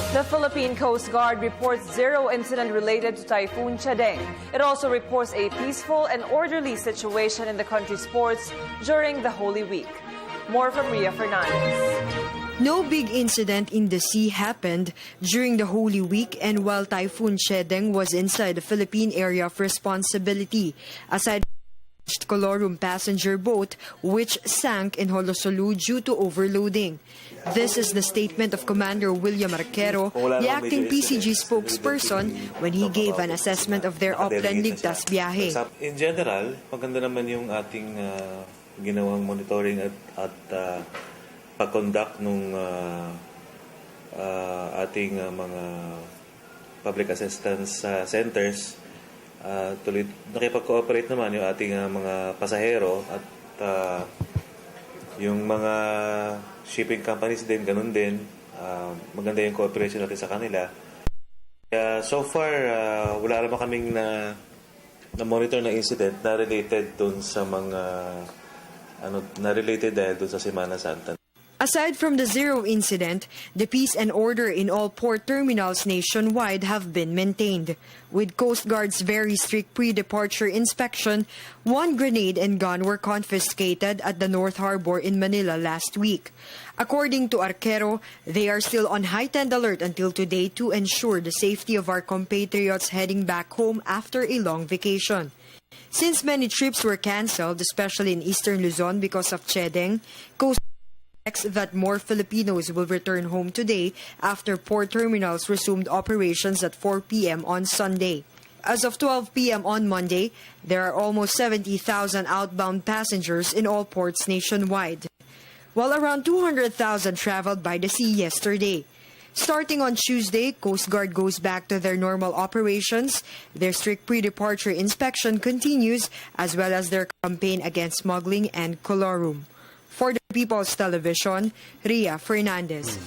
The Philippine Coast Guard reports zero incident related to Typhoon Chedeng. It also reports a peaceful and orderly situation in the country's ports during the Holy Week. More from Ria Fernandez. No big incident in the sea happened during the Holy Week and while Typhoon Chedeng was inside the Philippine area of responsibility, aside Colorum passenger boat which sank in Holosolu due to overloading. This is the statement of Commander William Arquero, the acting PCG spokesperson, when he gave an assessment of their Oplan Ligtas biyahe. In general, maganda naman yung ating ginawang monitoring at pag-conduct ng ating mga public assistance centers. Tuloy nakipag-cooperate naman yung ating mga pasahero at yung mga shipping companies din, ganun din. Maganda yung cooperation natin sa kanila. So far, wala naman kaming na-monitor na incident na related dun sa mga na related dahil dun sa Semana Santa. Aside from the zero incident, the peace and order in all port terminals nationwide have been maintained. With Coast Guard's very strict pre-departure inspection, one grenade and gun were confiscated at the North Harbor in Manila last week. According to Arquero, they are still on heightened alert until today to ensure the safety of our compatriots heading back home after a long vacation. Since many trips were cancelled, especially in eastern Luzon because of Chedeng, Coast that more Filipinos will return home today after port terminals resumed operations at 4 p.m. on Sunday. As of 12 p.m. on Monday, there are almost 70,000 outbound passengers in all ports nationwide, while around 200,000 traveled by the sea yesterday. Starting on Tuesday, Coast Guard goes back to their normal operations. Their strict pre-departure inspection continues, as well as their campaign against smuggling and colorum. For the People's Television, Ria Fernandez.